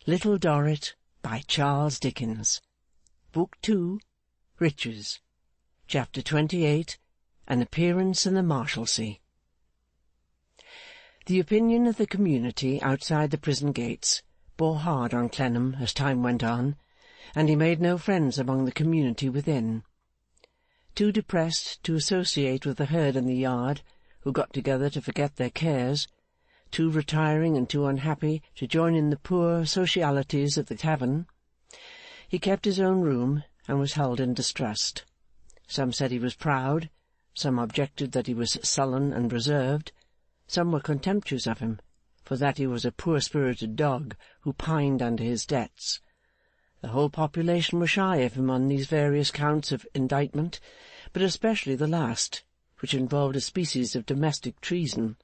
Little Dorrit by Charles Dickens. Book 2, Riches. Chapter 28. An Appearance in the Marshalsea. The opinion of the community outside the prison gates bore hard on Clennam as time went on, and he made no friends among the community within. Too depressed to associate with the herd in the yard, who got together to forget their cares, too retiring and too unhappy to join in the poor socialities of the tavern, he kept his own room and was held in distrust. Some said he was proud, some objected that he was sullen and reserved, some were contemptuous of him, for that he was a poor-spirited dog who pined under his debts. The whole population were shy of him on these various counts of indictment, but especially the last, which involved a species of domestic treason,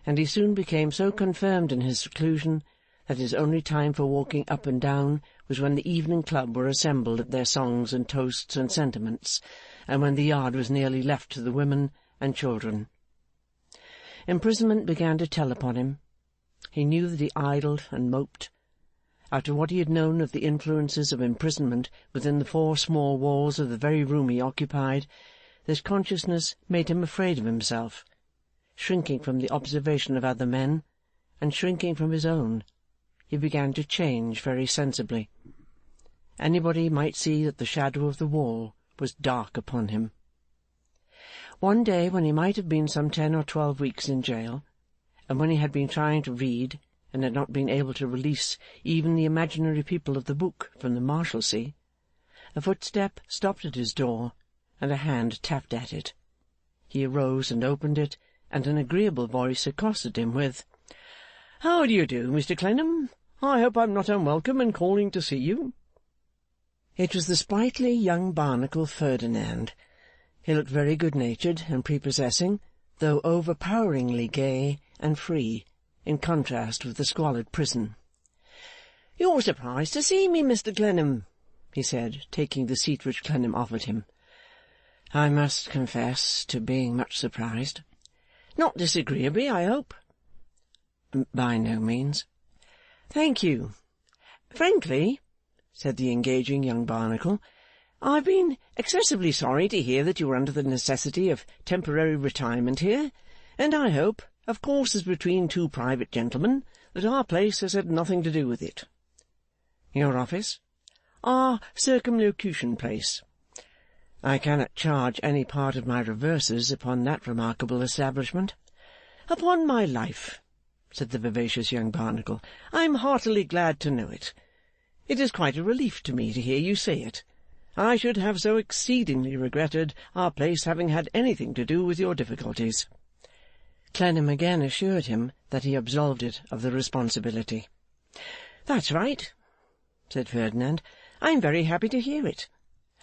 and he soon became so confirmed in his seclusion that his only time for walking up and down was when the evening club were assembled at their songs and toasts and sentiments, and when the yard was nearly left to the women and children. Imprisonment began to tell upon him. He knew that he idled and moped. After what he had known of the influences of imprisonment within the 4 small walls of the very room he occupied, this consciousness made him afraid of himself. Shrinking from the observation of other men, and shrinking from his own, he began to change very sensibly. Anybody might see that the shadow of the wall was dark upon him. One day, when he might have been some 10 or 12 weeks in jail, and when he had been trying to read, and had not been able to release even the imaginary people of the book from the Marshalsea, a footstep stopped at his door, and a hand tapped at it. He arose and opened it, and an agreeable voice accosted him with, "How do you do, Mr. Clennam? I hope I'm not unwelcome in calling to see you." It was the sprightly young Barnacle Ferdinand. He looked very good-natured and prepossessing, though overpoweringly gay and free, in contrast with the squalid prison. "You're surprised to see me, Mr. Clennam," he said, taking the seat which Clennam offered him. "I must confess to being much surprised." "Not disagreeably, I hope?" "By no means." "Thank you. Frankly," said the engaging young Barnacle, "I've been excessively sorry to hear that you were under the necessity of temporary retirement here, and I hope, of course as between 2 private gentlemen, that our place has had nothing to do with it." "Your office?" "Our circumlocution place." "I cannot charge any part of my reverses upon that remarkable establishment." "Upon my life," said the vivacious young Barnacle, "I am heartily glad to know it. It is quite a relief to me to hear you say it. I should have so exceedingly regretted our place having had anything to do with your difficulties." Clennam again assured him that he absolved it of the responsibility. "That's right," said Ferdinand. "I am very happy to hear it.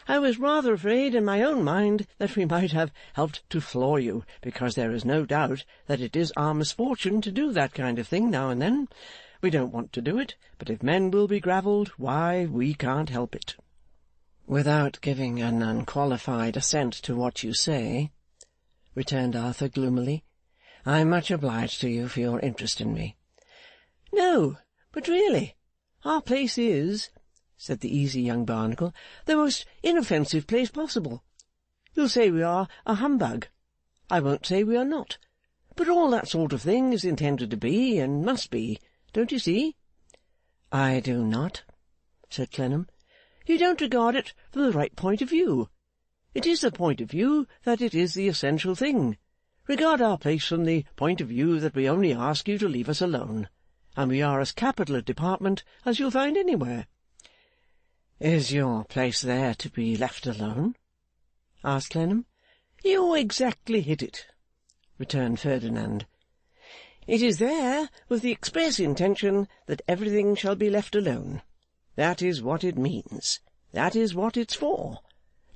I was rather afraid in my own mind that we might have helped to floor you, because there is no doubt that it is our misfortune to do that kind of thing now and then. We don't want to do it, but if men will be gravelled, why, we can't help it." "Without giving an unqualified assent to what you say," returned Arthur gloomily, "I am much obliged to you for your interest in me." "No, but really, our place is," said the easy young Barnacle, "the most inoffensive place possible. You'll say we are a humbug. I won't say we are not. But all that sort of thing is intended to be, and must be. Don't you see?" "I do not," said Clennam. "You don't regard it from the right point of view. It is the point of view that it is the essential thing. Regard our place from the point of view that we only ask you to leave us alone, and we are as capital a department as you'll find anywhere." "Is your place there to be left alone?" asked Clennam. "You exactly hit it," returned Ferdinand. "It is there with the express intention that everything shall be left alone. That is what it means. That is what it's for.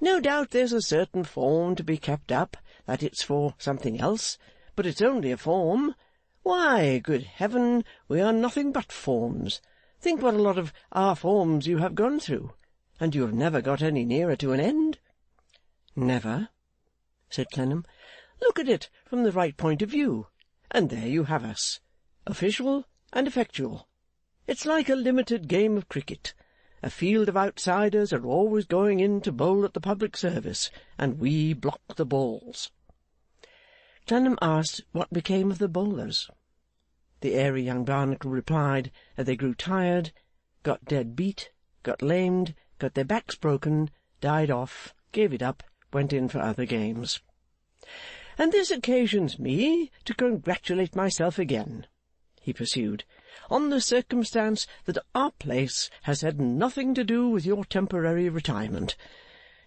No doubt there's a certain form to be kept up, that it's for something else, but it's only a form. Why, good heaven, we are nothing but forms. Think what a lot of our forms you have gone through, and you have never got any nearer to an end." "Never," said Clennam. "Look at it from the right point of view, and there you have us, official and effectual. It's like a limited game of cricket. A field of outsiders are always going in to bowl at the public service, and we block the balls. Clennam asked what became of the bowlers. The airy young Barnacle replied that they grew tired, got dead beat, got lamed, got their backs broken, died off, gave it up, went in for other games. And this occasions me to congratulate myself again, he pursued, on the circumstance that our place has had nothing to do with your temporary retirement.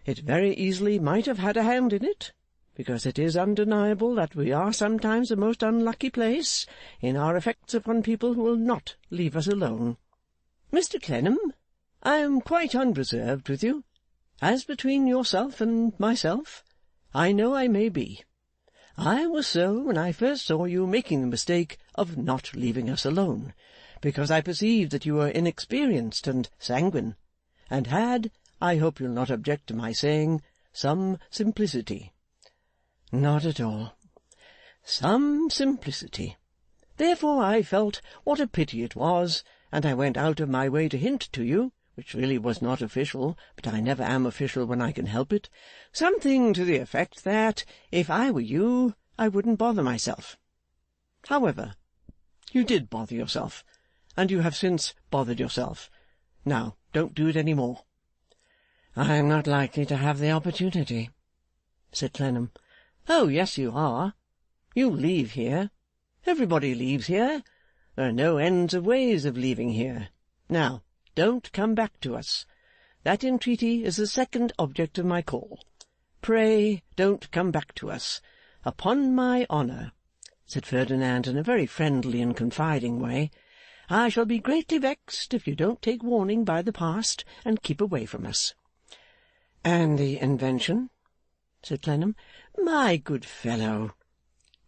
It very easily might have had a hand in it, because it is undeniable that we are sometimes a most unlucky place in our effects upon people who will not leave us alone. Mr. Clennam, I am quite unreserved with you. As between yourself and myself, I know I may be. I was so when I first saw you making the mistake of not leaving us alone, because I perceived that you were inexperienced and sanguine, and had, I hope you'll not object to my saying, some simplicity. Not at all. Some simplicity. Therefore I felt what a pity it was, and I went out of my way to hint to you, which really was not official, but I never am official when I can help it, something to the effect that, if I were you, I wouldn't bother myself. However, you did bother yourself, and you have since bothered yourself. Now, don't do it any more. I am not likely to have the opportunity, said Clennam. Oh, yes, you are. You leave here. Everybody leaves here. There are no ends of ways of leaving here. Now, don't come back to us. That entreaty is the second object of my call. Pray don't come back to us. Upon my honour, said Ferdinand in a very friendly and confiding way, I shall be greatly vexed if you don't take warning by the past and keep away from us. And the invention? Said Clennam. My good fellow,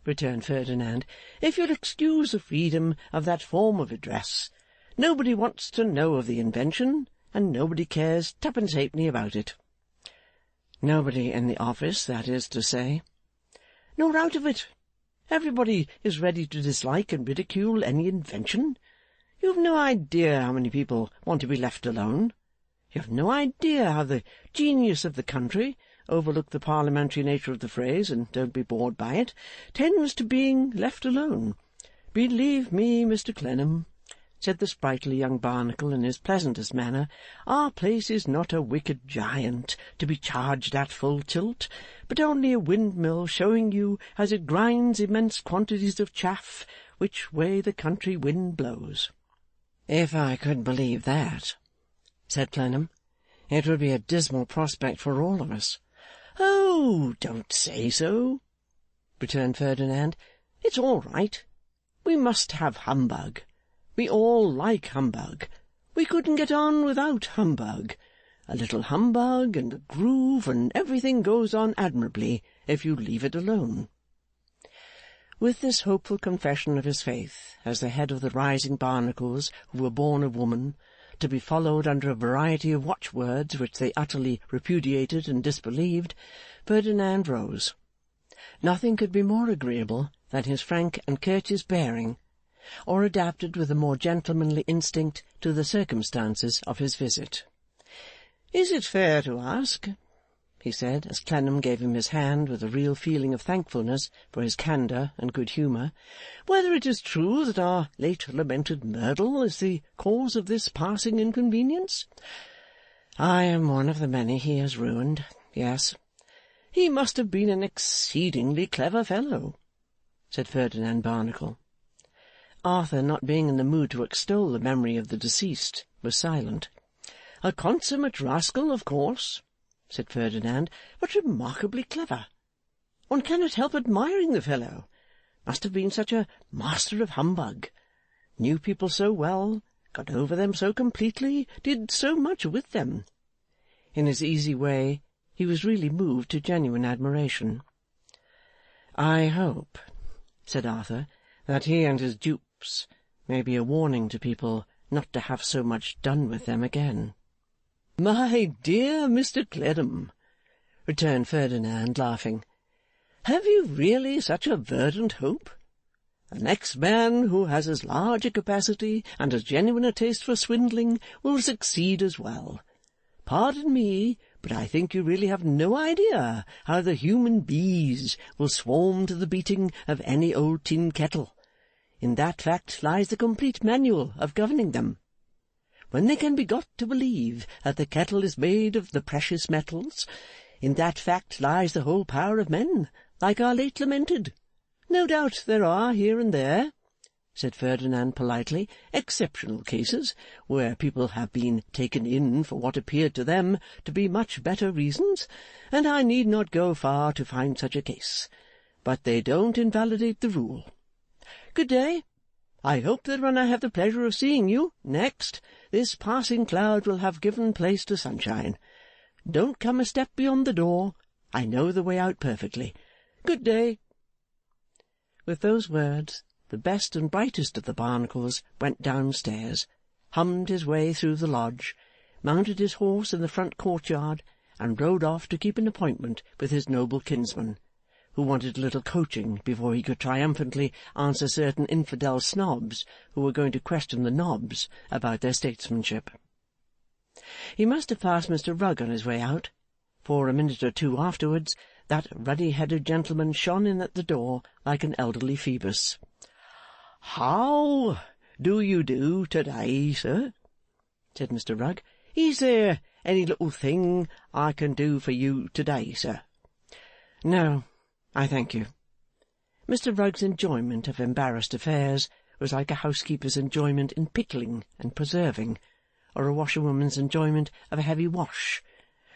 returned Ferdinand, if you'll excuse the freedom of that form of address, nobody wants to know of the invention, and nobody cares twopence halfpenny about it. Nobody in the office, that is to say? Nor out of it. Everybody is ready to dislike and ridicule any invention. You've no idea how many people want to be left alone. You've no idea how the genius of the country, overlook the parliamentary nature of the phrase, and don't be bored by it, tends to being left alone. Believe me, Mr. Clennam, said the sprightly young Barnacle in his pleasantest manner, our place is not a wicked giant to be charged at full tilt, but only a windmill showing you, as it grinds immense quantities of chaff, which way the country wind blows. If I could believe that, said Clennam, it would be a dismal prospect for all of us. Oh, don't say so, returned Ferdinand. It's all right. We must have humbug. We all like humbug. We couldn't get on without humbug. A little humbug and a groove, and everything goes on admirably if you leave it alone. With this hopeful confession of his faith as the head of the rising Barnacles who were born of woman, to be followed under a variety of watchwords which they utterly repudiated and disbelieved, Ferdinand rose. Nothing could be more agreeable than his frank and courteous bearing, or adapted with a more gentlemanly instinct to the circumstances of his visit. Is it fair to ask, he said, as Clennam gave him his hand with a real feeling of thankfulness for his candour and good humour, whether it is true that our late lamented Merdle is the cause of this passing inconvenience? I am one of the many he has ruined, yes. He must have been an exceedingly clever fellow, said Ferdinand Barnacle. Arthur, not being in the mood to extol the memory of the deceased, was silent. A consummate rascal, of course, said Ferdinand, but remarkably clever. One cannot help admiring the fellow. Must have been such a master of humbug. Knew people so well, got over them so completely, did so much with them. In his easy way, he was really moved to genuine admiration. I hope, said Arthur, that he and his dupes may be a warning to people not to have so much done with them again. My dear Mr. Clennam, returned Ferdinand, laughing, have you really such a verdant hope? The next man who has as large a capacity and as genuine a taste for swindling will succeed as well. Pardon me, but I think you really have no idea how the human bees will swarm to the beating of any old tin kettle. In that fact lies the complete manual of governing them. When they can be got to believe that the kettle is made of the precious metals, in that fact lies the whole power of men, like our late lamented. No doubt there are, here and there, said Ferdinand politely, exceptional cases, where people have been taken in for what appeared to them to be much better reasons, and I need not go far to find such a case. But they don't invalidate the rule. Good day. I hope that when I have the pleasure of seeing you next, this passing cloud will have given place to sunshine. Don't come a step beyond the door. I know the way out perfectly. Good day. With those words, the best and brightest of the Barnacles went downstairs, hummed his way through the lodge, mounted his horse in the front courtyard, and rode off to keep an appointment with his noble kinsman, who wanted a little coaching before he could triumphantly answer certain infidel snobs who were going to question the nobs about their statesmanship. He must have passed Mr. Rugg on his way out, for a minute or two afterwards that ruddy-headed gentleman shone in at the door like an elderly Phoebus. "How do you do to-day, sir?" said Mr. Rugg. "Is there any little thing I can do for you to-day, sir?" "No, I thank you." Mr. Rugg's enjoyment of embarrassed affairs was like a housekeeper's enjoyment in pickling and preserving, or a washerwoman's enjoyment of a heavy wash,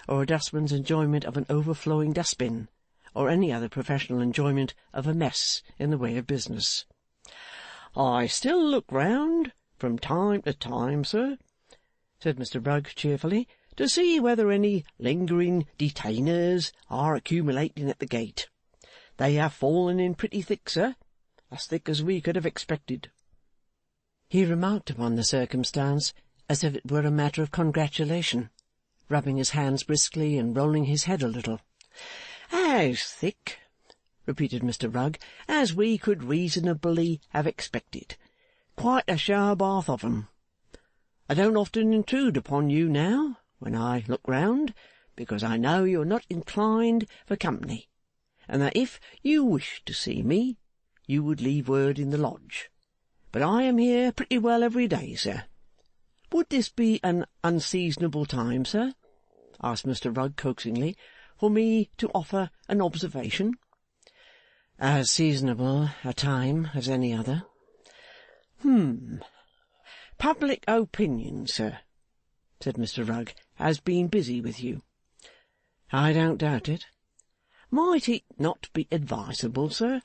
or a dustman's enjoyment of an overflowing dustbin, or any other professional enjoyment of a mess in the way of business. "I still look round, from time to time, sir," said Mr. Rugg cheerfully, "to see whether any lingering detainers are accumulating at the gate. They have fallen in pretty thick, sir, as thick as we could have expected." He remarked upon the circumstance as if it were a matter of congratulation, rubbing his hands briskly and rolling his head a little. "As thick," repeated Mr. Rugg, "as we could reasonably have expected. Quite a shower bath of 'em. I don't often intrude upon you now, when I look round, because I know you are not inclined for company, and that if you wished to see me, you would leave word in the lodge. But I am here pretty well every day, sir. Would this be an unseasonable time, sir," asked Mr. Rugg coaxingly, "for me to offer an observation?" "As seasonable a time as any other." Public opinion, sir," said Mr. Rugg, "has been busy with you." "I don't doubt it." "Might it not be advisable, sir,"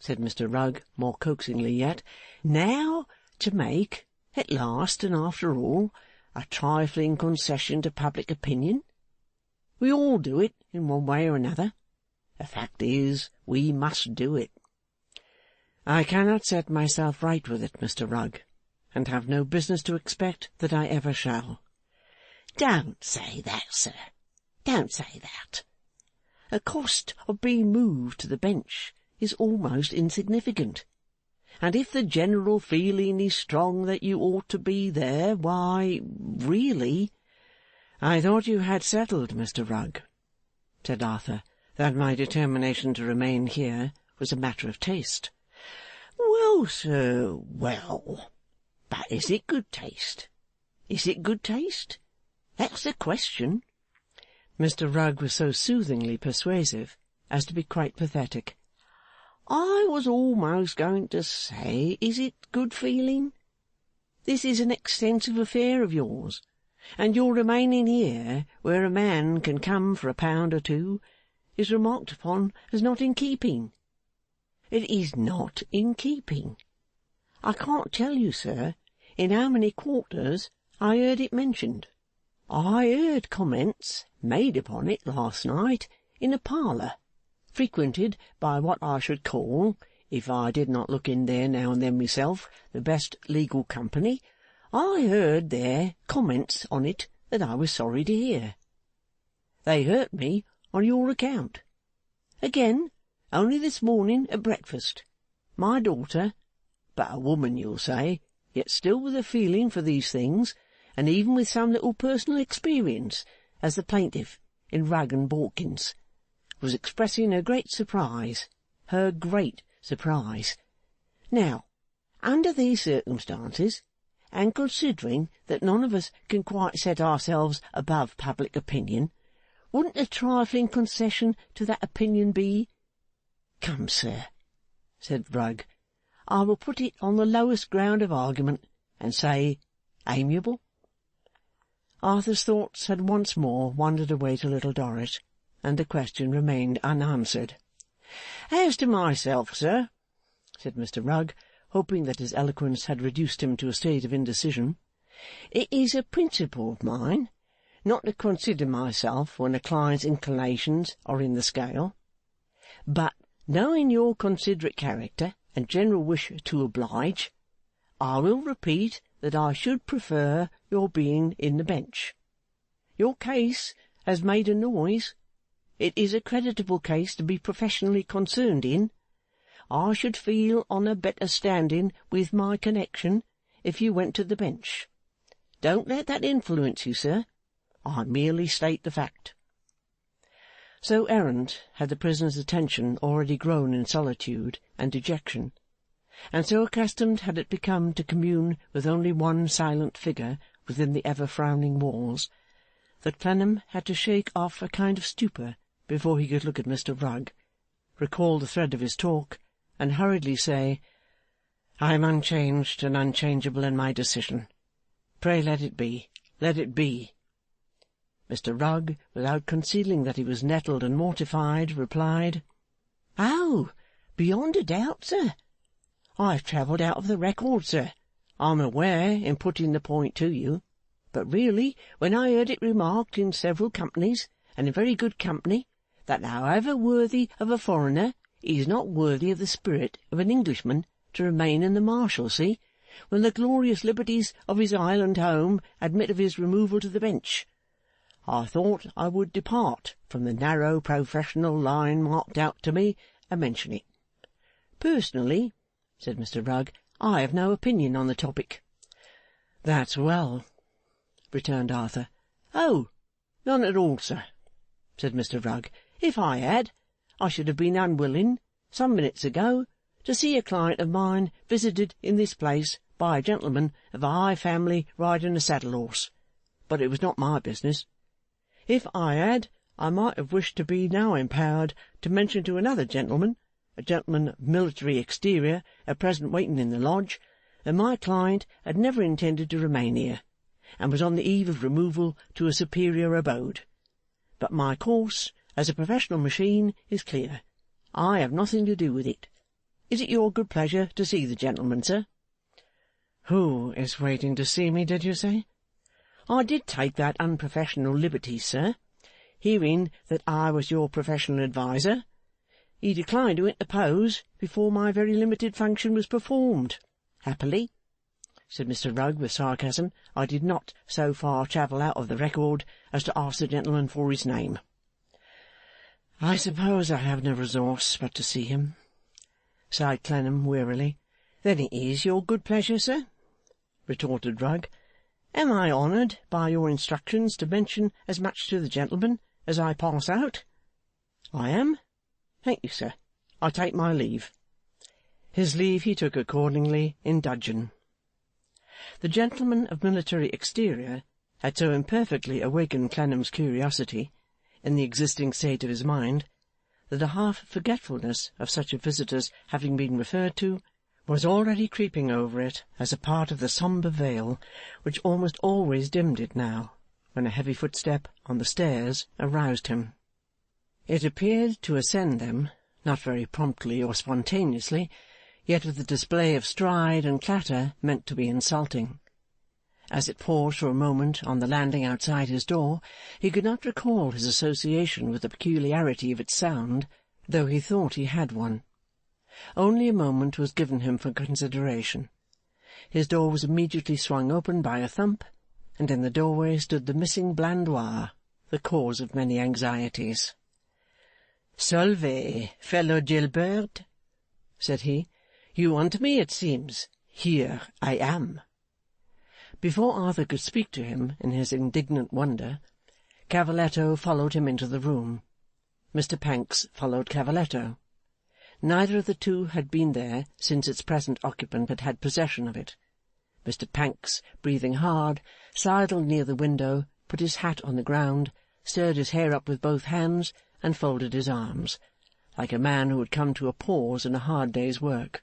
said Mr. Rugg, more coaxingly yet, "now to make, at last and after all, a trifling concession to public opinion? We all do it in one way or another. The fact is, we must do it." "I cannot set myself right with it, Mr. Rugg, and have no business to expect that I ever shall." "Don't say that, sir. Don't say that. The cost of being moved to the bench is almost insignificant, and if the general feeling is strong that you ought to be there, why, really—" "I thought you had settled, Mr. Rugg," said Arthur, "that my determination to remain here was a matter of taste." "Well, sir, well. But is it good taste? Is it good taste? That's the question." Mr. Rugg was so soothingly persuasive as to be quite pathetic. "I was almost going to say, is it good feeling? This is an extensive affair of yours, and your remaining here, where a man can come for £1 or £2, is remarked upon as not in keeping. It is not in keeping. I can't tell you, sir, in how many quarters I heard it mentioned. I heard comments made upon it last night in a parlour, frequented by what I should call, if I did not look in there now and then myself, the best legal company. I heard there comments on it that I was sorry to hear. They hurt me on your account. Again, only this morning at breakfast, My daughter, but a woman you'll say, yet still with a feeling for these things, and even with some little personal experience, as the plaintiff in Rugg and Borkins, was expressing her great surprise. Now, under these circumstances, and considering that none of us can quite set ourselves above public opinion, wouldn't a trifling concession to that opinion be— Come, sir, said Rugg, I will put it on the lowest ground of argument, and say amiable? Arthur's thoughts had once more wandered away to Little Dorrit, and the question remained unanswered. As to myself, sir, said Mr. Rugg, hoping that his eloquence had reduced him to a state of indecision, it is a principle of mine not to consider myself when a client's inclinations are in the scale. But, knowing your considerate character and general wish to oblige, I will repeat that I should prefer your being in the bench. Your case has made a noise. It is a creditable case to be professionally concerned in. I should feel on a better standing with my connection if you went to the bench. Don't let that influence you, sir. I merely state the fact. So errant had the prisoner's attention already grown in solitude and dejection, and so accustomed had it become to commune with only one silent figure within the ever-frowning walls, that Clennam had to shake off a kind of stupor before he could look at Mr. Rugg, recall the thread of his talk, and hurriedly say, I am unchanged and unchangeable in my decision. Pray let it be, let it be. Mr. Rugg, without concealing that he was nettled and mortified, replied, Oh, beyond a doubt, sir. I have travelled out of the record, sir, I'm aware, in putting the point to you. But really, when I heard it remarked in several companies, and in very good company, that however worthy of a foreigner, he is not worthy of the spirit of an Englishman to remain in the Marshalsea, when the glorious liberties of his island home admit of his removal to the bench, I thought I would depart from the narrow professional line marked out to me, and mention it. Personally, said Mr. Rugg, I have no opinion on the topic. That's well, returned Arthur. Oh, none at all, sir, said Mr. Rugg. If I had, I should have been unwilling, some minutes ago, to see a client of mine visited in this place by a gentleman of a high family riding a saddle-horse, but it was not my business. If I had, I might have wished to be now empowered to mention to another gentleman, a gentleman of military exterior at present waiting in the lodge, that my client had never intended to remain here, and was on the eve of removal to a superior abode. But my course, as a professional machine, is clear. I have nothing to do with it. Is it your good pleasure to see the gentleman, sir? Who is waiting to see me, did you say? I did take that unprofessional liberty, sir, hearing that I was your professional adviser. He declined to interpose before my very limited function was performed. Happily, said Mr. Rugg with sarcasm, I did not so far travel out of the record as to ask the gentleman for his name. I suppose I have no resource but to see him, sighed Clennam wearily. Then it is your good pleasure, sir, retorted Rugg. Am I honoured by your instructions to mention as much to the gentleman as I pass out? I am. Thank you, sir. I take my leave. His leave he took accordingly in dudgeon. The gentleman of military exterior had so imperfectly awakened Clennam's curiosity, in the existing state of his mind, that a half-forgetfulness of such a visitor's having been referred to was already creeping over it as a part of the sombre veil which almost always dimmed it now, when a heavy footstep on the stairs aroused him. It appeared to ascend them, not very promptly or spontaneously, yet with a display of stride and clatter meant to be insulting. As it paused for a moment on the landing outside his door, he could not recall his association with the peculiarity of its sound, though he thought he had one. Only a moment was given him for consideration. His door was immediately swung open by a thump, and in the doorway stood the missing Blandois, the cause of many anxieties. "Salve, fellow Gilbert," said he. You want me, it seems. Here I am.' Before Arthur could speak to him in his indignant wonder, Cavalletto followed him into the room. Mr Pancks followed Cavalletto. Neither of the two had been there since its present occupant had had possession of it. Mr Pancks, breathing hard, sidled near the window, put his hat on the ground, stirred his hair up with both hands, and folded his arms, like a man who had come to a pause in a hard day's work.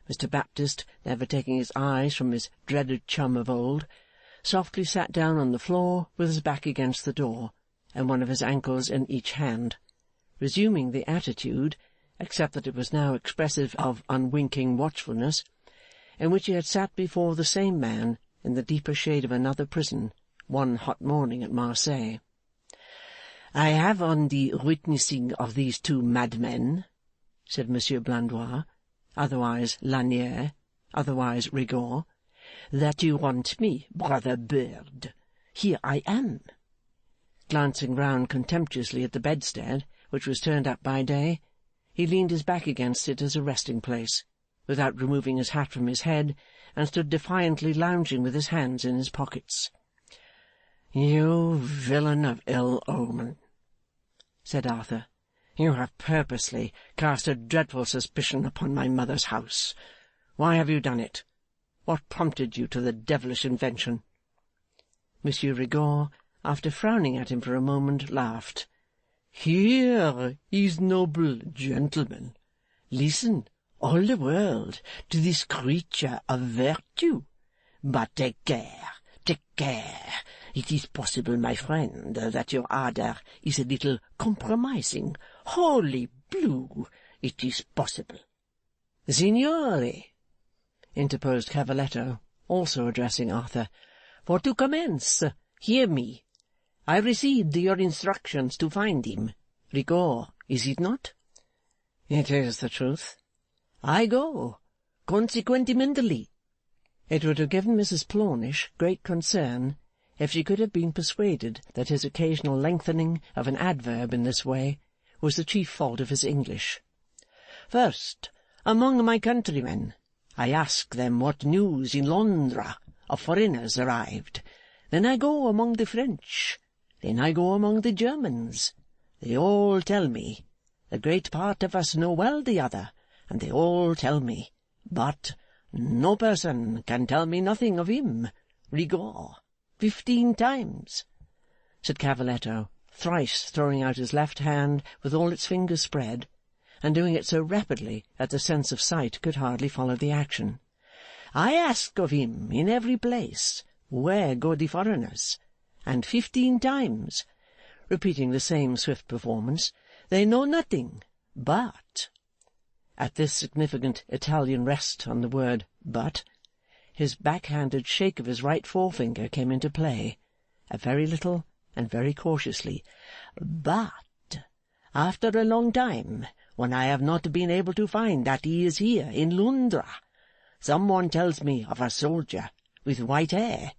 Mr Baptist, never taking his eyes from his dreaded chum of old, softly sat down on the floor with his back against the door, and one of his ankles in each hand, resuming the attitude, except that it was now expressive of unwinking watchfulness, in which he had sat before the same man in the deeper shade of another prison, one hot morning at Marseilles. 'I have on the witnessing of these two madmen,' said Monsieur Blandois, otherwise Lanière, otherwise Rigaud, 'that you want me, brother Bird. Here I am.' Glancing round contemptuously at the bedstead, which was turned up by day, he leaned his back against it as a resting-place, without removing his hat from his head, and stood defiantly lounging with his hands in his pockets. 'You villain of ill omen,' said Arthur, 'you have purposely cast a dreadful suspicion upon my mother's house. Why have you done it? What prompted you to the devilish invention?' Monsieur Rigaud, after frowning at him for a moment, laughed. 'Here is noble gentleman. Listen, all the world, to this creature of virtue. But take care, take care. It is possible, my friend, that your ardour is a little compromising. Holy blue, it is possible.' 'Signore,' interposed Cavalletto, also addressing Arthur, 'for to commence, hear me. I received your instructions to find him. Rigaud, is it not?' 'It is the truth.' 'I go, consequentimentally.' It would have given Mrs Plornish great concern if she could have been persuaded that his occasional lengthening of an adverb in this way was the chief fault of his English. 'First, among my countrymen, I ask them what news in Londres of foreigners arrived. Then I go among the French. Then I go among the Germans. They all tell me. The great part of us know well the other, and they all tell me. But no person can tell me nothing of him, Rigaud, 15 times,' said Cavalletto, thrice throwing out his left hand with all its fingers spread, and doing it so rapidly that the sense of sight could hardly follow the action. 'I ask of him in every place where go the foreigners, and 15 times,' repeating the same swift performance, 'they know nothing, but—' At this significant Italian rest on the word 'but', his back-handed shake of his right forefinger came into play, a very little and very cautiously. 'But after a long time, when I have not been able to find that he is here in Londres, some one tells me of a soldier with white hair.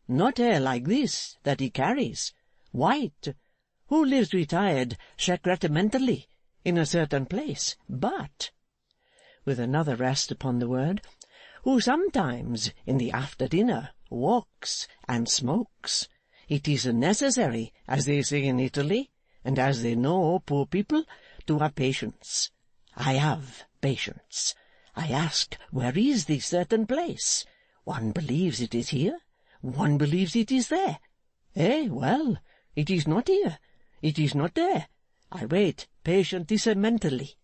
Not hair like this that he carries, white, who lives retired secrementally in a certain place, but,' with another rest upon the word, 'who sometimes in the after-dinner walks and smokes. It is necessary, as they say in Italy, and as they know, poor people, to have patience. I have patience. I ask, where is this certain place? One believes it is here, one believes it is there. Well, it is not here, it is not there. I wait patiently, mentally.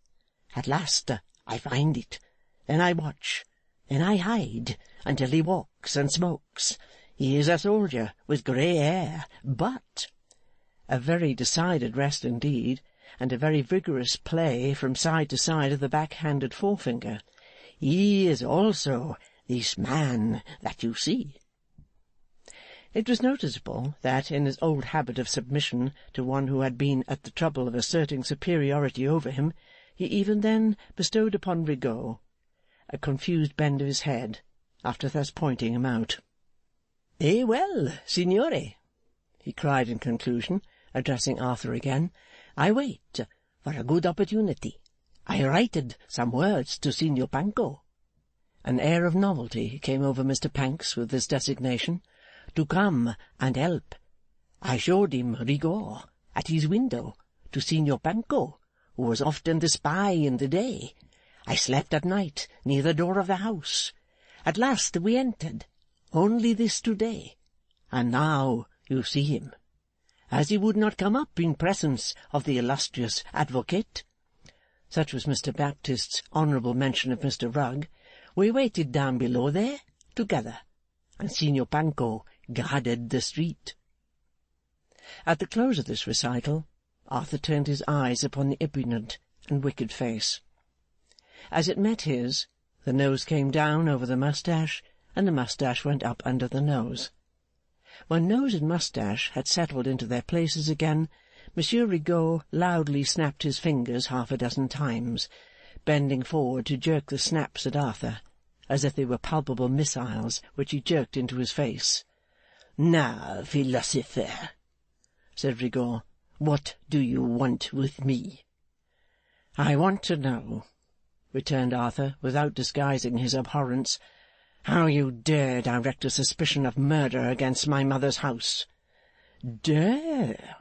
At last I find it. Then I watch. Then I hide until he walks and smokes. He is a soldier with grey hair, but—' A very decided rest indeed, and a very vigorous play from side to side of the back-handed forefinger. 'He is also this man that you see.' It was noticeable that, in his old habit of submission to one who had been at the trouble of asserting superiority over him, he even then bestowed upon Rigaud a confused bend of his head, after thus pointing him out. 'Well, signore,' he cried in conclusion, addressing Arthur again, 'I wait for a good opportunity. I writed some words to Signor Panco. An air of novelty came over Mr Pancks with this designation. To come and help. I showed him Rigor at his window to Signor Panco, who was often the spy in the day. I slept at night near the door of the house. At last we entered, only this today, and now you see him. As he would not come up in presence of the illustrious advocate," such was Mr Baptist's honourable mention of Mr Rugg, "we waited down below there together, and Signor Panco guarded the street." At the close of this recital, Arthur turned his eyes upon the impudent and wicked face. As it met his, the nose came down over the moustache, and the moustache went up under the nose. When nose and moustache had settled into their places again, Monsieur Rigaud loudly snapped his fingers half a dozen times, bending forward to jerk the snaps at Arthur, as if they were palpable missiles which he jerked into his face. "Now, philosopher," said Rigaud, "what do you want with me?" "I want to know," returned Arthur, without disguising his abhorrence, "how you dare direct a suspicion of murder against my mother's house." "Dare!"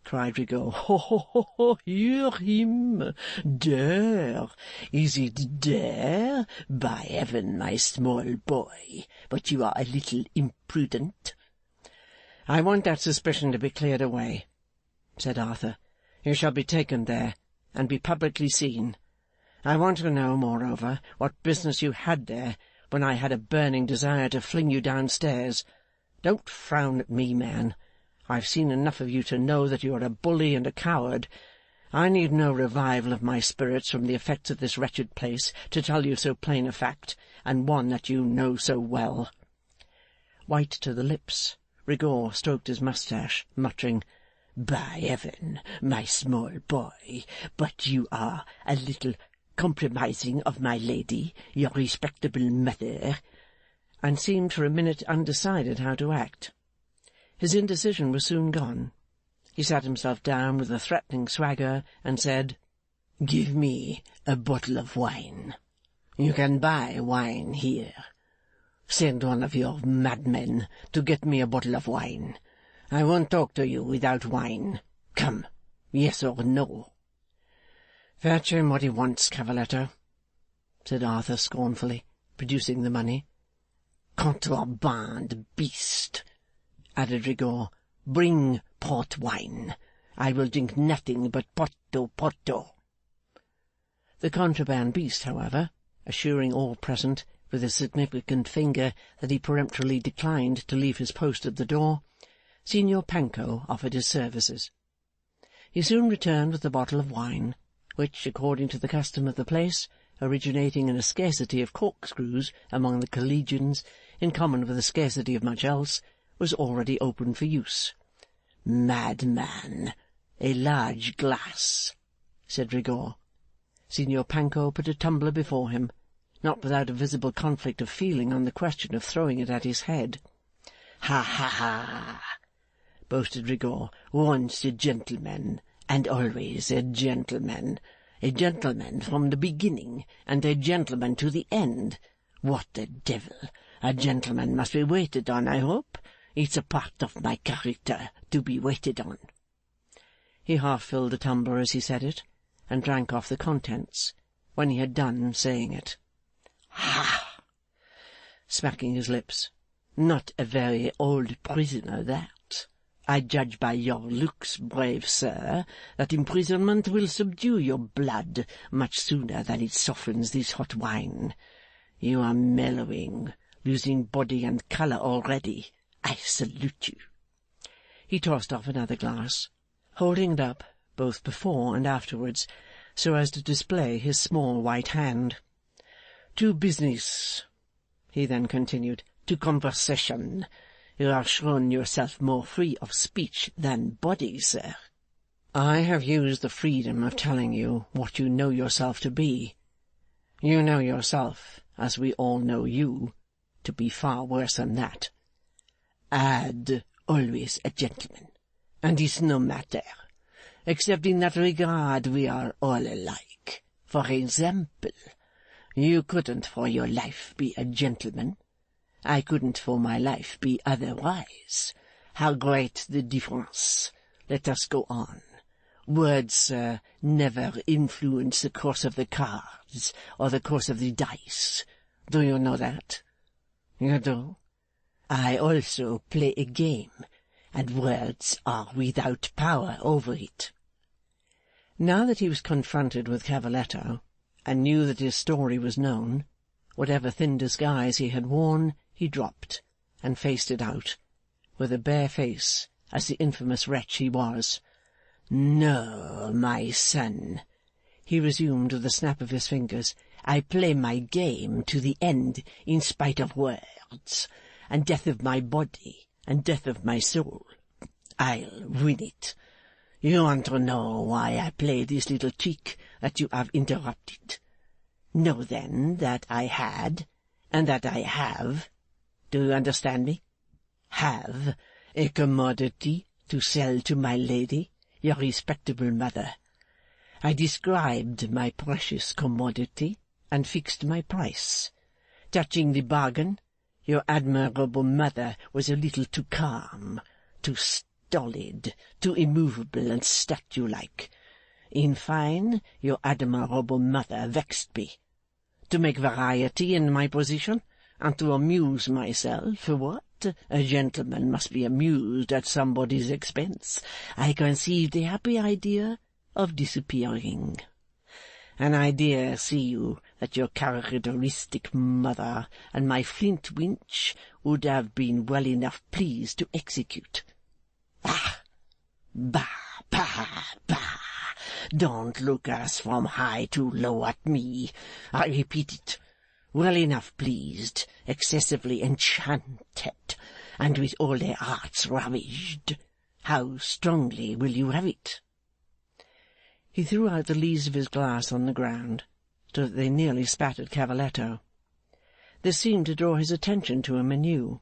cried Rigaud. "Ho, ho, ho, ho! Hear him! Dare! Is it dare? By heaven, my small boy, but you are a little imprudent." "I want that suspicion to be cleared away," said Arthur. "You shall be taken there, and be publicly seen. I want to know, moreover, what business you had there when I had a burning desire to fling you downstairs. Don't frown at me, man. I've seen enough of you to know that you are a bully and a coward. I need no revival of my spirits from the effects of this wretched place to tell you so plain a fact, and one that you know so well." White to the lips, Rigaud stroked his moustache, muttering, "By heaven, my small boy, but you are a little compromising of my lady, your respectable mother," and seemed for a minute undecided how to act. His indecision was soon gone. He sat himself down with a threatening swagger, and said, "Give me a bottle of wine. You can buy wine here. Send one of your madmen to get me a bottle of wine. I won't talk to you without wine. Come, yes or no?" "Fetch him what he wants, Cavaletto," said Arthur scornfully, producing the money. "Contraband beast," added Rigaud. "Bring port wine. I will drink nothing but Porto. The contraband beast, however, assuring all present with a significant finger that he peremptorily declined to leave his post at the door, Signor Panco offered his services. He soon returned with a bottle of wine, which, according to the custom of the place, originating in a scarcity of corkscrews among the collegians, in common with a scarcity of much else, was already open for use. "Madman! A large glass," said Rigaud. Signor Panco put a tumbler before him, not without a visible conflict of feeling on the question of throwing it at his head. "Ha, ha, ha!" boasted Rigaud. "Once a gentleman, and always a gentleman. A gentleman from the beginning, and a gentleman to the end. What the devil! A gentleman must be waited on, I hope. It's a part of my character to be waited on." He half filled the tumbler as he said it, and drank off the contents, when he had done saying it. "Ha!" smacking his lips. "Not a very old prisoner, that. I judge by your looks, brave sir, that imprisonment will subdue your blood much sooner than it softens this hot wine. You are mellowing, losing body and colour already. I salute you." He tossed off another glass, holding it up, both before and afterwards, so as to display his small white hand. "To business," he then continued, "to conversation. You have shown yourself more free of speech than body, sir." "I have used the freedom of telling you what you know yourself to be. You know yourself, as we all know you, to be far worse than that." "Add always a gentleman, and it's no matter. Except in that regard we are all alike. For example, you couldn't for your life be a gentleman. I couldn't for my life be otherwise. How great the difference! Let us go on. Words never influence the course of the cards or the course of the dice. Do you know that? You do? I also play a game, and words are without power over it. Now that he was confronted with Cavaletto, and knew that his story was known, whatever thin disguise he had worn, he dropped, and faced it out, with a bare face, as the infamous wretch he was. No, my son, he resumed with a snap of his fingers, I play my game to the end in spite of words, and death of my body, and death of my soul. I'll win it. You want to know why I play this little trick that you have interrupted. Know then that I had, and that I have, do you understand me? Have a commodity to sell to my lady, your respectable mother. I described my precious commodity, and fixed my price. Touching the bargain, your admirable mother was a little too calm, too stolid, too immovable and statue-like. In fine, your admirable mother vexed me. To make variety in my position, and to amuse myself, what? A gentleman must be amused at somebody's expense. I conceived a happy idea of disappearing. An idea, see you, that your characteristic mother and my Flintwinch would have been well enough pleased to execute. Ah! Bah! Bah! Bah! Don't look as from high to low at me. I repeat it. Well enough pleased, excessively enchanted, and with all their hearts ravished. How strongly will you have it? He threw out the leaves of his glass on the ground, so that they nearly spattered Cavaletto. This seemed to draw his attention to him anew.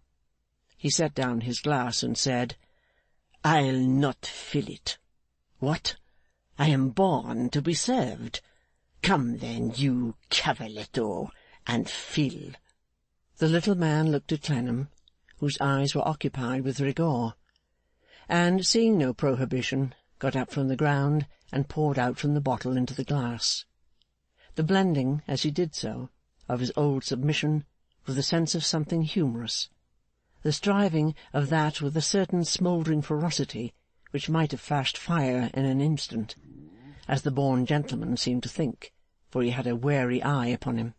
He set down his glass and said, I'll not fill it. What? I am born to be served. Come then, you Cavaletto, and fill. The little man looked at Clennam, whose eyes were occupied with Rigor, and, seeing no prohibition, got up from the ground and poured out from the bottle into the glass. The blending, as he did so, of his old submission with a sense of something humorous, the striving of that with a certain smouldering ferocity which might have flashed fire in an instant, as the born gentleman seemed to think, for he had a wary eye upon him,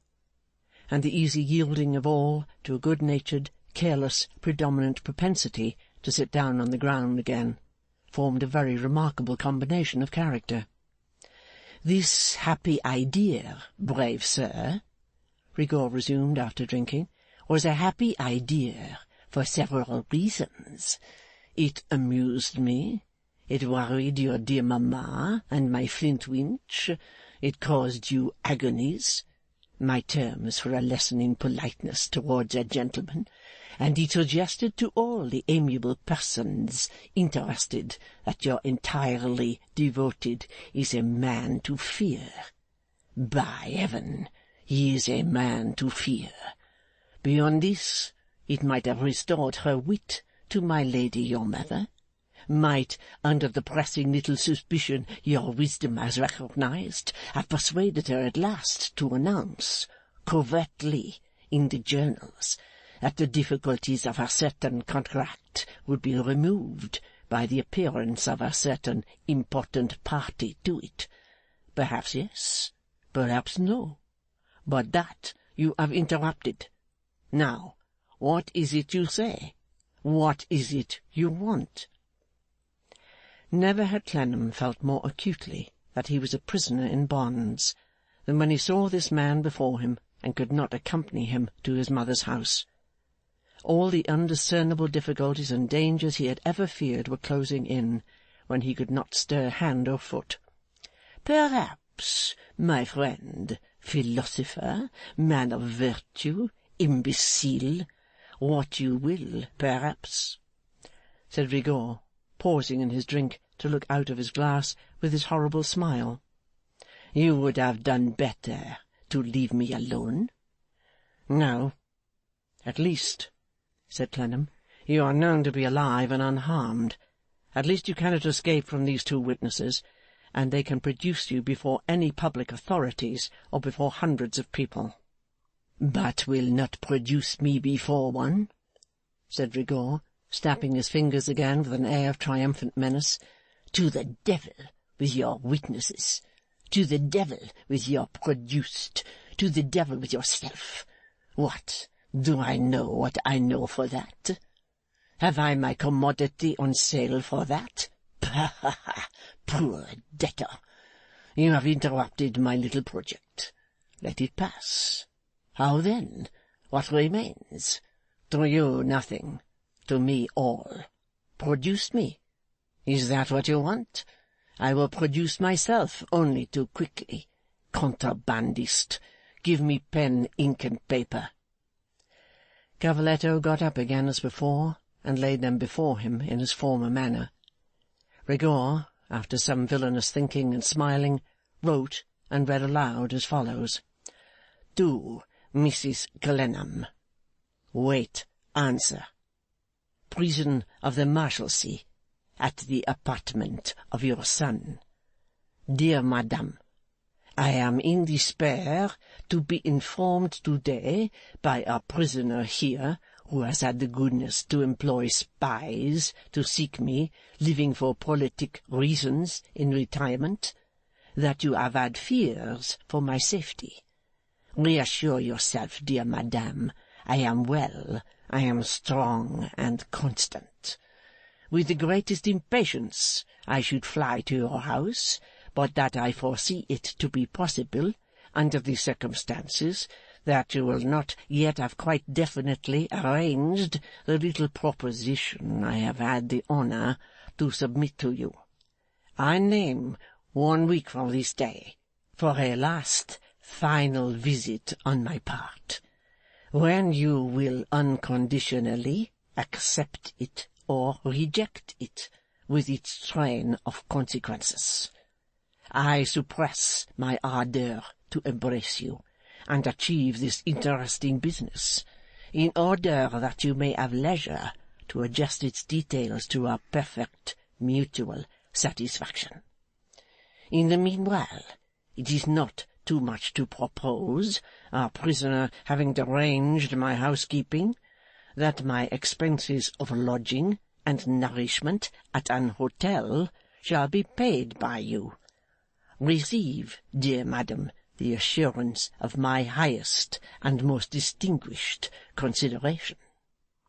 and the easy yielding of all to a good-natured, careless, predominant propensity to sit down on the ground again, formed a very remarkable combination of character. This happy idea, brave sir, Rigor resumed after drinking, was a happy idea for several reasons. It amused me. It worried your dear mamma and my Flintwinch. It caused you agonies, my terms for a lesson in politeness towards a gentleman, and it suggested to all the amiable persons interested that your entirely devoted is a man to fear. By heaven, he is a man to fear. Beyond this, it might have restored her wit to my lady your mother, might, under the pressing little suspicion your wisdom has recognized, have persuaded her at last to announce, covertly, in the journals, that the difficulties of a certain contract would be removed by the appearance of a certain important party to it. Perhaps yes, perhaps no, but that you have interrupted. Now, what is it you say? What is it you want? Never had Clennam felt more acutely that he was a prisoner in bonds than when he saw this man before him and could not accompany him to his mother's house. All the undiscernible difficulties and dangers he had ever feared were closing in, when he could not stir hand or foot. Perhaps, my friend, philosopher, man of virtue, imbecile, what you will, perhaps, said Rigor, pausing in his drink to look out of his glass with his horrible smile. You would have done better to leave me alone.' 'No. At least,' said Clennam, 'you are known to be alive and unharmed. At least you cannot escape from these two witnesses, and they can produce you before any public authorities or before hundreds of people.' 'But will not produce me before one,' said Rigaud, snapping his fingers again with an air of triumphant menace. 'To the devil with your witnesses! To the devil with your produced! To the devil with yourself! What, do I know what I know for that? Have I my commodity on sale for that? Ha ha ha! Poor debtor! You have interrupted my little project. Let it pass. How then? What remains? To you nothing. To me all. Produce me. Is that what you want? I will produce myself only too quickly. Contrabandist! Give me pen, ink, and paper.' Cavalletto got up again as before, and laid them before him in his former manner. Rigaud, after some villainous thinking and smiling, wrote and read aloud as follows: 'To Mrs. Clennam. Wait answer. Prison of the Marshalsea, at the apartment of your son. Dear Madame, I am in despair to be informed to-day by a prisoner here, who has had the goodness to employ spies to seek me, living for politic reasons in retirement, that you have had fears for my safety. Reassure yourself, dear Madame, I am well, I am strong and constant. With the greatest impatience I should fly to your house, but that I foresee it to be possible, under the circumstances, that you will not yet have quite definitely arranged the little proposition I have had the honour to submit to you. I name 1 week from this day for a last final visit on my part, when you will unconditionally accept it or reject it with its train of consequences. I suppress my ardour to embrace you and achieve this interesting business, in order that you may have leisure to adjust its details to our perfect mutual satisfaction. In the meanwhile, it is not too much to propose, our prisoner having deranged my housekeeping, that my expenses of lodging and nourishment at an hotel shall be paid by you. Receive, dear madam, the assurance of my highest and most distinguished consideration.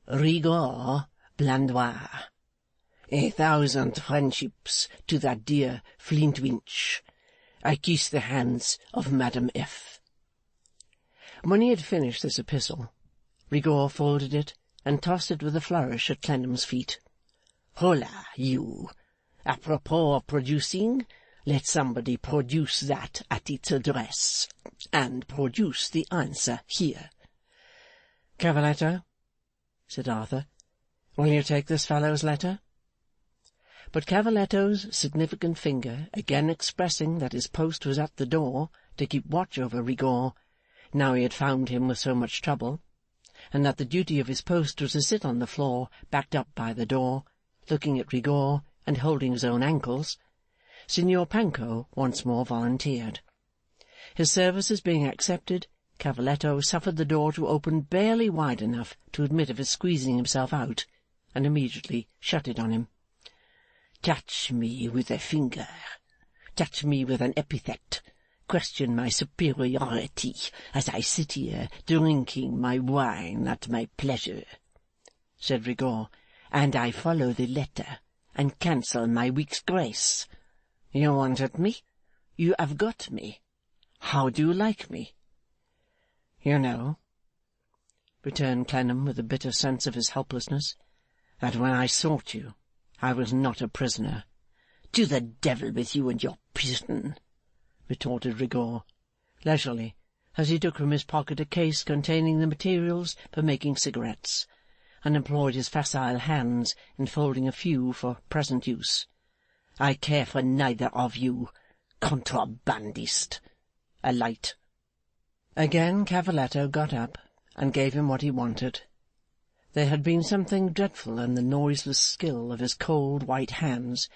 Rigaud Blandois. 1,000 friendships to that dear Flintwinch. I kiss the hands of Madam F. When he had finished this epistle, Rigaud folded it and tossed it with a flourish at Clennam's feet. Hola, you! Apropos of producing, let somebody produce that at its address, and produce the answer here. Cavalletto, said Arthur, will you take this fellow's letter? But Cavalletto's significant finger, again expressing that his post was at the door to keep watch over Rigaud, now he had found him with so much trouble, and that the duty of his post was to sit on the floor, backed up by the door, looking at Rigaud and holding his own ankles, Signor Panco once more volunteered. His services being accepted, Cavalletto suffered the door to open barely wide enough to admit of his squeezing himself out, and immediately shut it on him. Touch me with a finger, touch me with an epithet, question my superiority as I sit here drinking my wine at my pleasure, said Rigaud, and I follow the letter and cancel my week's grace. You wanted me? You have got me. How do you like me? You know, returned Clennam with a bitter sense of his helplessness, that when I sought you, I was not a prisoner. To the devil with you and your prison, retorted Rigaud, leisurely, as he took from his pocket a case containing the materials for making cigarettes, and employed his facile hands in folding a few for present use. I care for neither of you. contrabandist. A light. Again Cavaletto got up, and gave him what he wanted. There had been something dreadful in the noiseless skill of his cold white hands,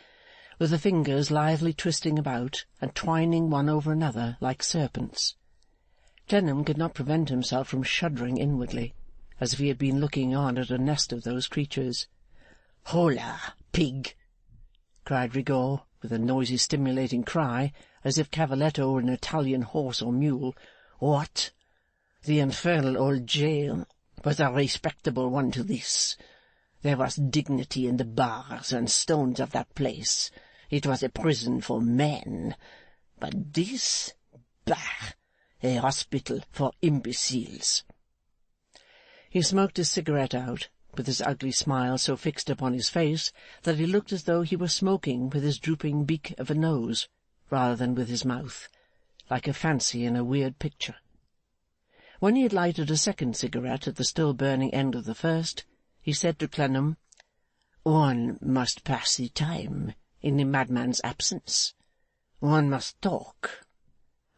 with the fingers lithely twisting about and twining one over another like serpents. Clennam could not prevent himself from shuddering inwardly, as if he had been looking on at a nest of those creatures. "Hola, pig!" cried Rigor, with a noisy stimulating cry, as if Cavaletto were an Italian horse or mule. "What? The infernal old jail was a respectable one to this. There was dignity in the bars and stones of that place. It was a prison for men. But this? Bah! A hospital for imbeciles." He smoked his cigarette out, with his ugly smile so fixed upon his face that he looked as though he were smoking with his drooping beak of a nose, rather than with his mouth, like a fancy in a weird picture. When he had lighted a second cigarette at the still burning end of the first, he said to Clennam, "One must pass the time in a madman's absence. One must talk.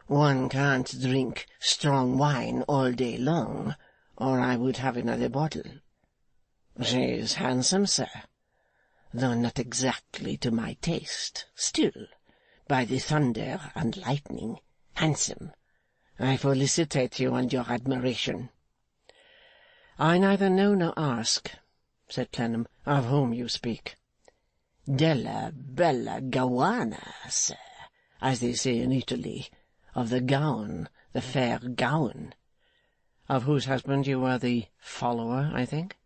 One can't drink strong wine all day long, or I would have another bottle. She is handsome, sir, though not exactly to my taste. Still, by the thunder and lightning, handsome. I felicitate you on your admiration." "I neither know nor ask," said Clennam, "of whom you speak." "Della bella Gowana, sir, as they say in Italy. Of the gown, the fair gown." "Of whose husband you were the follower, I think?"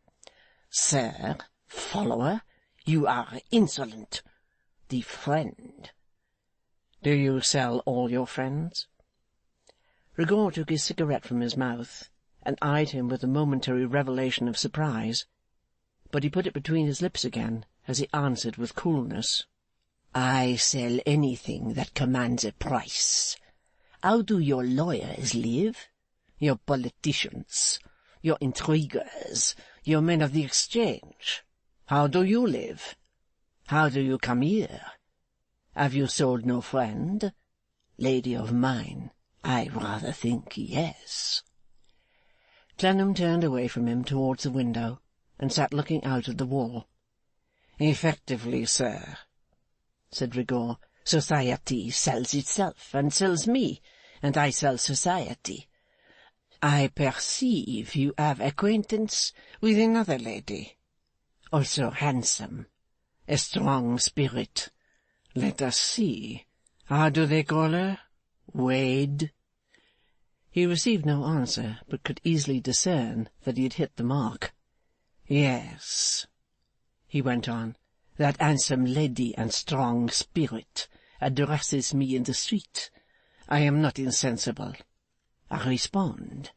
"Sir, follower? You are insolent. The friend." "Do you sell all your friends?" Rigor took his cigarette from his mouth, and eyed him with a momentary revelation of surprise, but he put it between his lips again, as he answered with coolness, "I sell anything that commands a price. How do your lawyers live? Your politicians, your intriguers, your men of the exchange? How do you live? How do you come here? Have you sold no friend? Lady of mine, I rather think yes." Clennam turned away from him towards the window, and sat looking out at the wall. "Effectively, sir," said Rigor, "society sells itself, and sells me, and I sell society. I perceive you have acquaintance with another lady, also handsome, a strong spirit. Let us see. How do they call her? Wade?" He received no answer, but could easily discern that he had hit the mark. "Yes," he went on, "that handsome lady and strong spirit addresses me in the street. I am not insensible. I respond.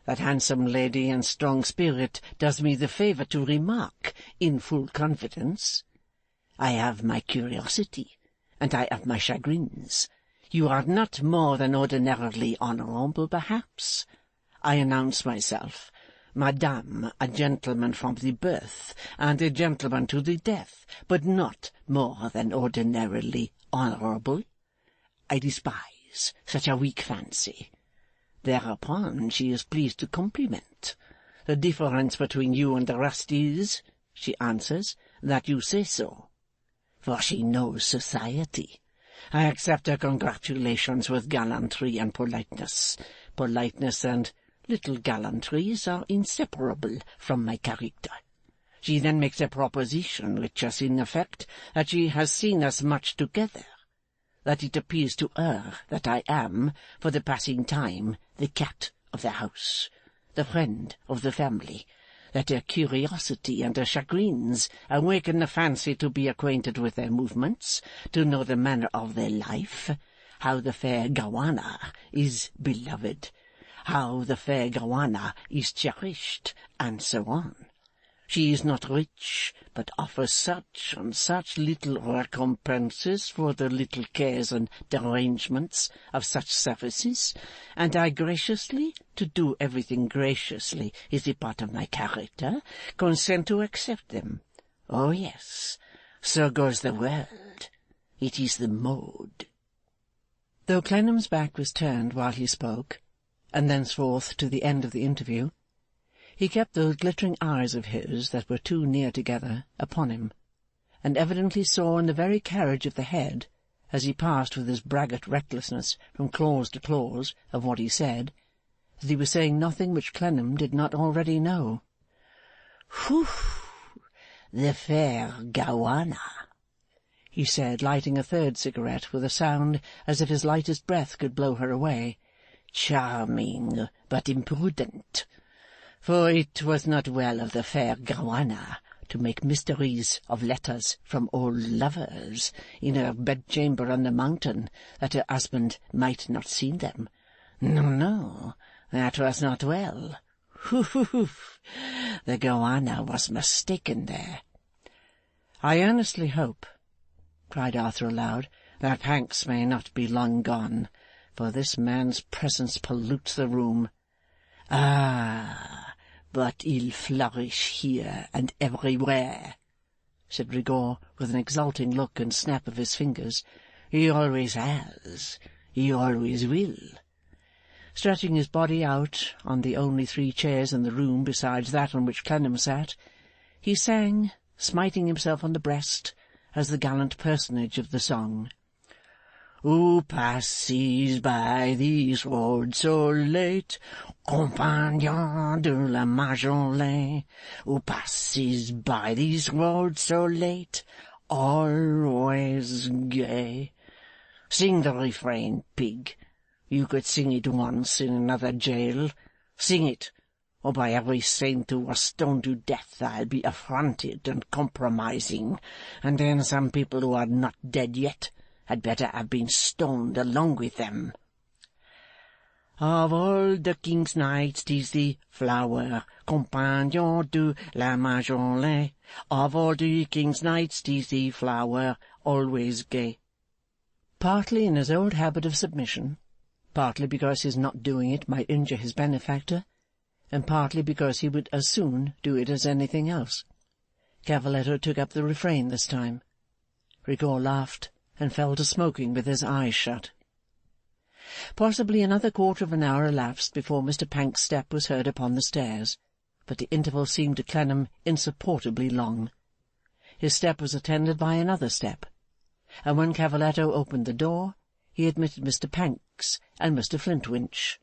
That handsome lady and strong spirit does me the favour to remark, in full confidence, I have my curiosity, and I have my chagrins. You are not more than ordinarily honourable, perhaps. I announce myself, Madame, a gentleman from the birth, and a gentleman to the death, but not more than ordinarily honourable. I despise such a weak fancy. Thereupon she is pleased to compliment. The difference between you and the rest is, she answers, that you say so. For she knows society. I accept her congratulations with gallantry and politeness. Politeness and little gallantries are inseparable from my character. She then makes a proposition which has in effect that she has seen us much together, that it appears to her that I am, for the passing time, the cat of the house, the friend of the family, that her curiosity and her chagrins awaken the fancy to be acquainted with their movements, to know the manner of their life, how the fair Gowana is beloved, how the fair Gowana is cherished, and so on. She is not rich, but offers such and such little recompenses for the little cares and derangements of such services, and I graciously, to do everything graciously is a part of my character, consent to accept them. Oh yes, so goes the world. It is the mode." Though Clennam's back was turned while he spoke, and thenceforth to the end of the interview, he kept those glittering eyes of his that were too near together upon him, and evidently saw in the very carriage of the head, as he passed with his braggart recklessness from clause to clause of what he said, that he was saying nothing which Clennam did not already know. "Whew! The fair Gowanna," he said, lighting a third cigarette with a sound as if his lightest breath could blow her away. "Charming, but imprudent. For it was not well of the fair Gowanna to make mysteries of letters from old lovers in her bedchamber on the mountain, that her husband might not see them. No, no, that was not well. Hoo-hoo-hoo! The Gowanna was mistaken there." "I earnestly hope," cried Arthur aloud, "that Pancks may not be long gone, for this man's presence pollutes the room." "Ah, but he'll flourish here and everywhere," said Rigaud, with an exulting look and snap of his fingers. "He always has. He always will." Stretching his body out on the only 3 chairs in the room besides that on which Clennam sat, he sang, smiting himself on the breast, as the gallant personage of the song. "Who passes by these roads so late, compagnon de la Majolaine? Who passes by these roads so late, always gay?" Sing the refrain, pig. You could sing it once in another jail. Sing it, or by every saint who was stoned to death I'll be affronted and compromising, and then some people who are not dead yet had better have been stoned along with them. Of all the king's knights 'tis the flower, compagnon de la Majolaine. Of all the king's knights 'tis the flower, always gay. Partly in his old habit of submission, partly because his not doing it might injure his benefactor, and partly because he would as soon do it as anything else, Cavaletto took up the refrain this time. Rigaud laughed, and fell to smoking with his eyes shut. Possibly another quarter of an hour elapsed before Mr Pancks's step was heard upon the stairs, but the interval seemed to Clennam insupportably long. His step was attended by another step, and when Cavaletto opened the door, he admitted Mr Pancks and Mr Flintwinch.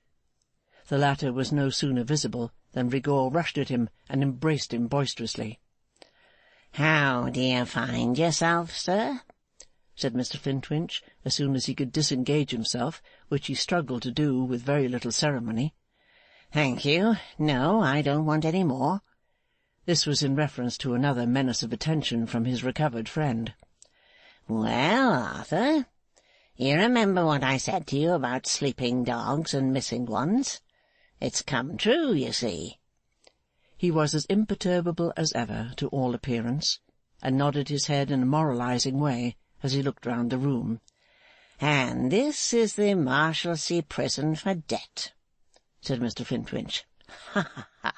The latter was no sooner visible than Rigaud rushed at him and embraced him boisterously. "How do you find yourself, sir?" said Mr Flintwinch, as soon as he could disengage himself, which he struggled to do with very little ceremony. "Thank you. No, I don't want any more." This was in reference to another menace of attention from his recovered friend. "Well, Arthur, you remember what I said to you about sleeping dogs and missing ones? It's come true, you see." He was as imperturbable as ever, to all appearance, and nodded his head in a moralizing way as he looked round the room. "And this is the Marshalsea prison for debt," said Mr Flintwinch. "Ha, ha, ha!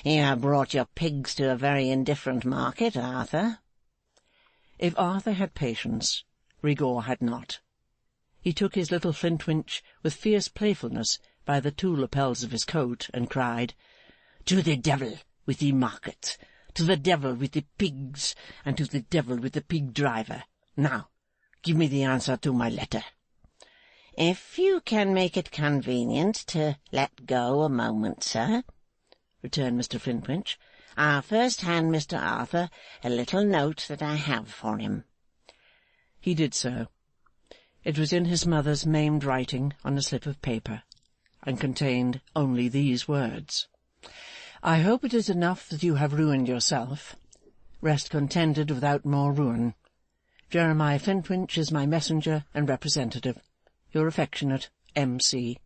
You have brought your pigs to a very indifferent market, Arthur." If Arthur had patience, Rigaud had not. He took his little Flintwinch with fierce playfulness by the 2 lapels of his coat, and cried, "To the devil with the market, to the devil with the pigs, and to the devil with the pig driver. Now, give me the answer to my letter." "If you can make it convenient to let go a moment, sir," returned Mr Flintwinch, "I'll first hand Mr Arthur a little note that I have for him." He did so. It was in his mother's maimed writing on a slip of paper, and contained only these words: "I hope it is enough that you have ruined yourself. Rest contented without more ruin. Jeremiah Flintwinch is my messenger and representative. Your affectionate M.C."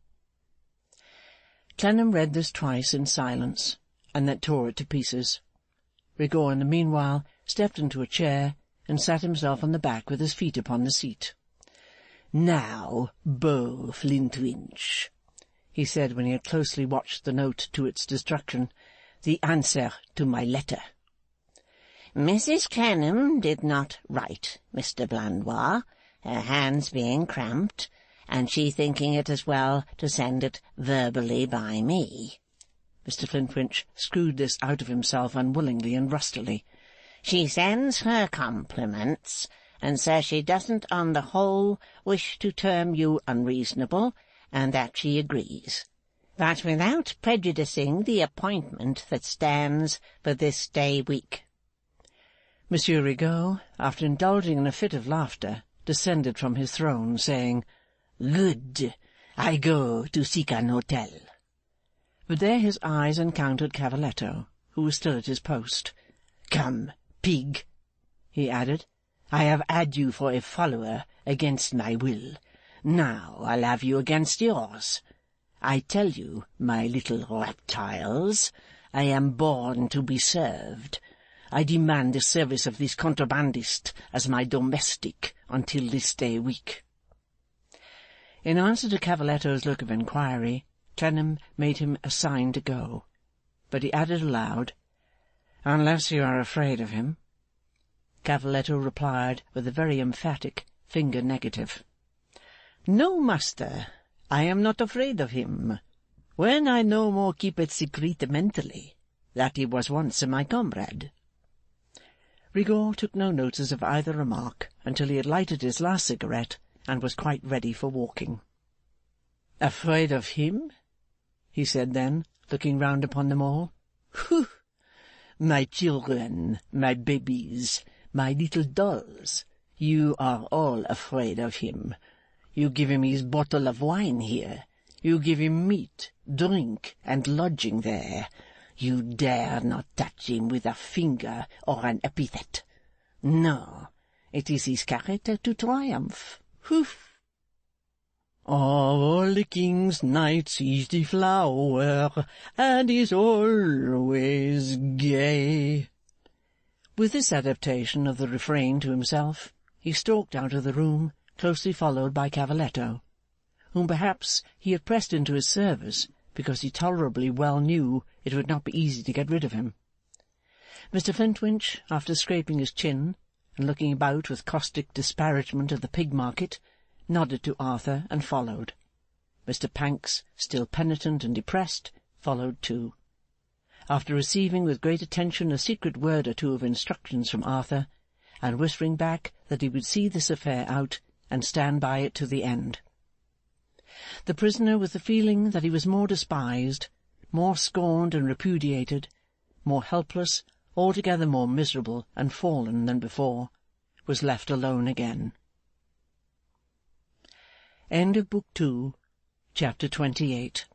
Clennam read this twice in silence, and then tore it to pieces. Rigaud in the meanwhile stepped into a chair, and sat himself on the back with his feet upon the seat. "Now, Beau Flintwinch," he said when he had closely watched the note to its destruction, "the answer to my letter." "Mrs Clennam did not write, Mr Blandois, her hands being cramped, and she thinking it as well to send it verbally by me. Mr Flintwinch screwed this out of himself unwillingly and rustily. She sends her compliments, and says she doesn't on the whole wish to term you unreasonable, and that she agrees, but without prejudicing the appointment that stands for this day week. Monsieur Rigaud, after indulging in a fit of laughter, descended from his throne, saying, "Good. I go to seek an hotel." But there his eyes encountered Cavaletto, who was still at his post. "Come, pig," he added, "I have had you for a follower against my will. Now I'll have you against yours. I tell you, my little reptiles, I am born to be served. I demand the service of this contrabandist as my domestic until this day week." In answer to Cavaletto's look of inquiry, Clennam made him a sign to go, but he added aloud, "Unless you are afraid of him." Cavaletto replied with a very emphatic finger negative. "No, master, I am not afraid of him. When I no more keep it secret mentally, that he was once my comrade." Rigaud took no notice of either remark until he had lighted his last cigarette and was quite ready for walking. "Afraid of him?" he said then, looking round upon them all. "Whew! My children, my babies, my little dolls, you are all afraid of him. You give him his bottle of wine here. You give him meat, drink, and lodging there. You dare not touch him with a finger or an epithet. No, it is his character to triumph. Whoof! All the king's knights is the flower, and is always gay." With this adaptation of the refrain to himself, he stalked out of the room, closely followed by Cavaletto, whom perhaps he had pressed into his service because he tolerably well knew it would not be easy to get rid of him. Mr Flintwinch, after scraping his chin, and looking about with caustic disparagement at the pig-market, nodded to Arthur and followed. Mr Pancks, still penitent and depressed, followed too. After receiving with great attention a secret word or two of instructions from Arthur, and whispering back that he would see this affair out and stand by it to the end, the prisoner, with the feeling that he was more despised, more scorned and repudiated, more helpless, altogether more miserable and fallen than before, was left alone again. End of Book 2, Chapter 28.